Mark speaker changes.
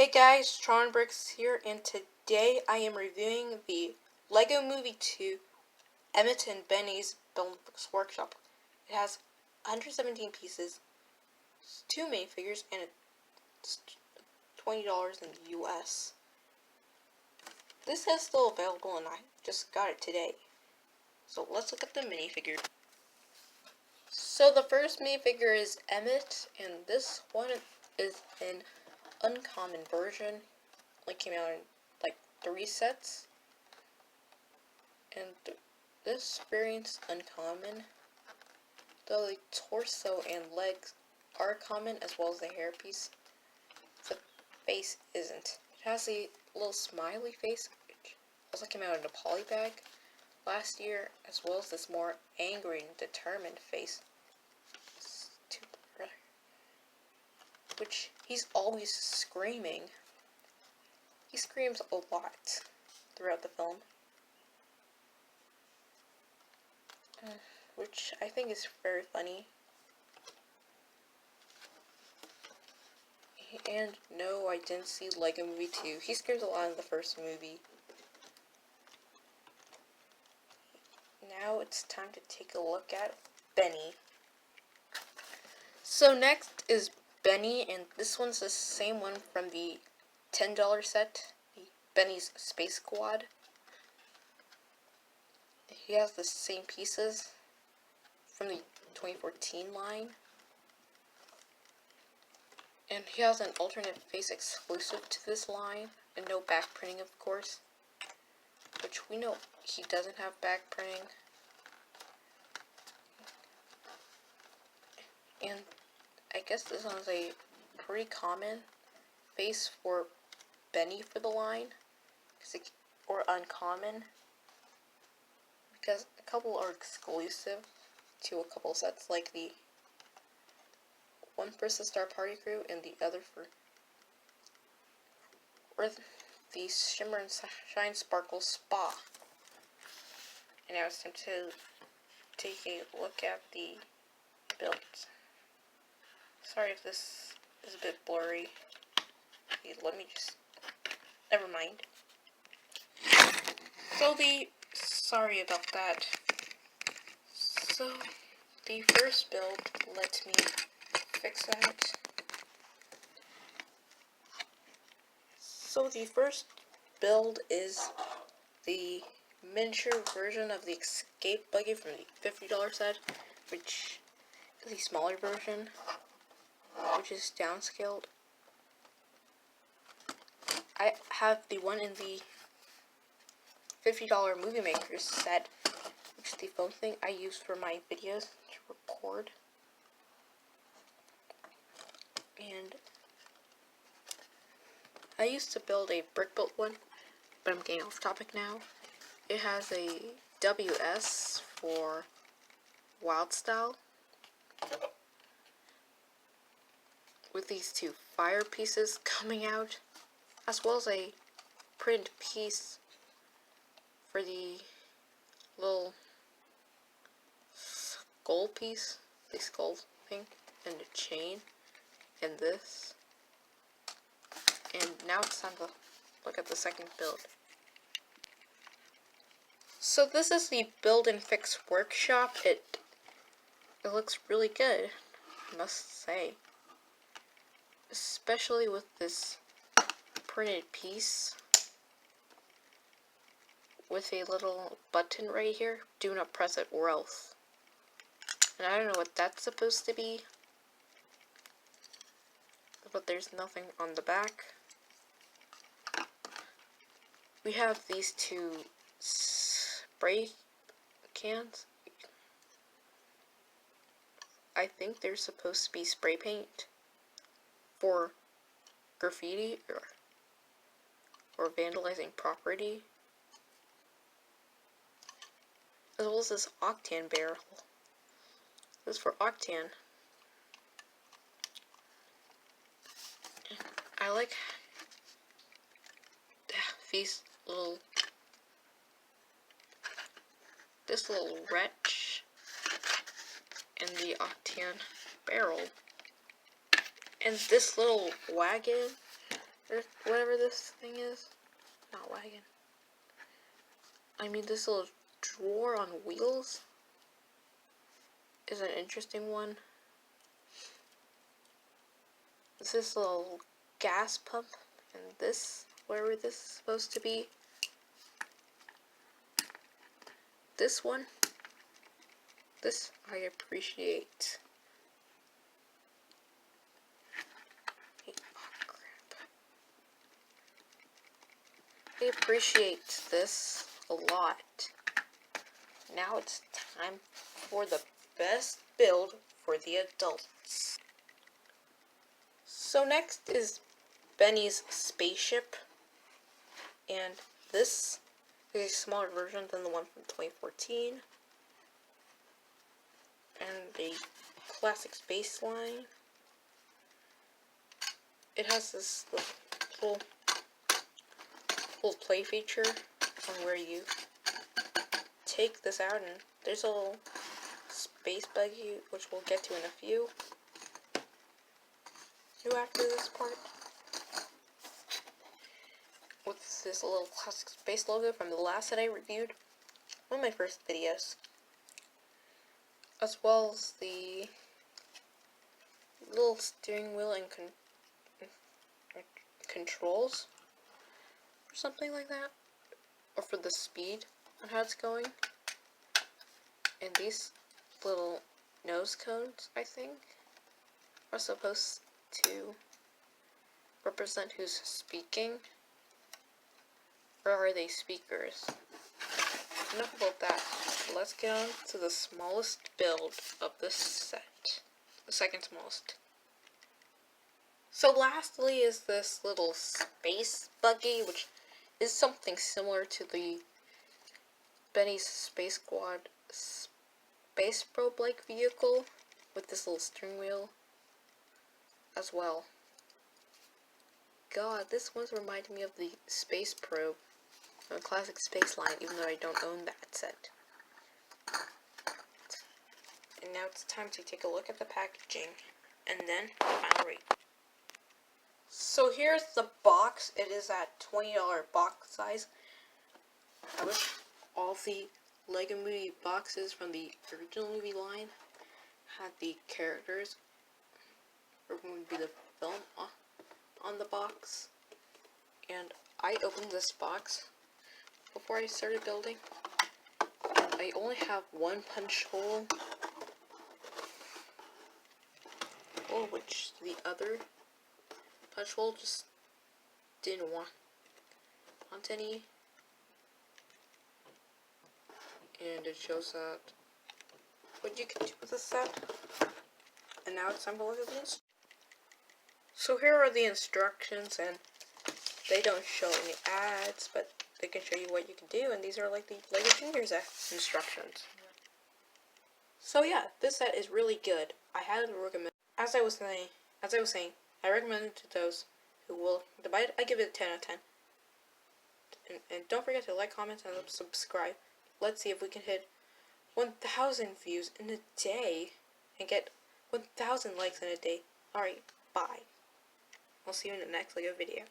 Speaker 1: Hey guys, Tron Bricks here, and today I am reviewing the LEGO Movie 2 Emmet and Benny's Building Workshop. It has 117 pieces, 2 minifigures, and it's $20 in the US. This is still available and I just got it today. So let's look at the minifigure. So the first minifigure is Emmet, and this one is an uncommon version. Only came out in like 3 sets, and this variant's uncommon, though the torso and legs are common as well as the hairpiece. The face isn't. It has a little smiley face, which also came out in a poly bag last year, as well as this more angry and determined face, which he's always screaming. He screams a lot throughout the film, which I think is very funny. And no, I didn't see LEGO Movie 2. He screams a lot in the first movie. Now it's time to take a look at Benny. So next is Benny, and this one's the same one from the $10 set, the Benny's Space Squad. He has the same pieces from the 2014 line. And he has an alternate face exclusive to this line, and no back printing, of course. Which we know he doesn't have back printing. And I guess this one's a pretty common face for Benny for the line, or uncommon, because a couple are exclusive to a couple sets, like the one for the Star Party Crew and the other for the Shimmer and Shine Sparkle Spa. And now it's time to take a look at the builds. Sorry if this is a bit blurry. Let me just... Never mind. Sorry about that. So, the first build, let me fix that. So the first build is the miniature version of the escape buggy from the $50 set, which is the smaller version, which is downscaled. I have the one in the $50 Movie Maker set, which is the phone thing I use for my videos to record. And I used to build a brick built one, but I'm getting off topic now. It has a WS for Wild Style, with these 2 fire pieces coming out, as well as a print piece for the little skull piece, the skull thing, and the chain, and this. And now it's time to look at the second build. So this is the Build and Fix Workshop. It looks really good, I must say. Especially with this printed piece with a little button right here. Do not press it or else. And I don't know what that's supposed to be, but there's nothing on the back. We have these 2 spray cans. I think they're supposed to be spray paint for graffiti or vandalizing property, as well as this octane barrel. This is for octane. I like this little wretch and the octane barrel, and this little wagon whatever this thing is. Not wagon. I mean, this little drawer on wheels is an interesting one. This little gas pump, and this, wherever this is supposed to be. This one, this I appreciate. Oh, crap. I appreciate this a lot. Now it's time for the best build for the adults. So next is Benny's spaceship, and this is a smaller version than the one from 2014, and a classic space line. It has this little play feature on where you take this out, and there's a little space buggy, which we'll get to in a few. After this part, with this little classic space logo from the last that I reviewed, one of my first videos, as well as the little steering wheel and controls, or something like that, or for the speed on how it's going, and these little nose cones, I think, are supposed to represent who's speaking, or are they speakers? Enough about that. Let's get on to the smallest build of this set. The second smallest. So lastly is this little space buggy, which is something similar to the Benny's Space Squad Space Probe-like vehicle, with this little steering wheel as well. God, this one's reminding me of the Space Probe from the classic Space line, even though I don't own that set. And now it's time to take a look at the packaging, and then the final rate. So here's the box. It is at $20 box size. I wish all the LEGO Movie boxes from the original movie line had the characters, or would be the film on the box. And I opened this box before I started building, and I only have one punch hole, which the other punch hole just didn't want any. And it shows that what you can do with the set. And now it's time to look at these. So here are the instructions, and they don't show any ads, but they can show you what you can do, and these are like the LEGO Juniors instructions. So yeah, this set is really good. I highly recommend. As I was saying, I recommend it to those who will buy it. I give it a 10 out of 10. And don't forget to like, comment, and subscribe. Let's see if we can hit 1,000 views in a day and get 1,000 likes in a day. Alright, bye. I'll see you in the next LEGO video.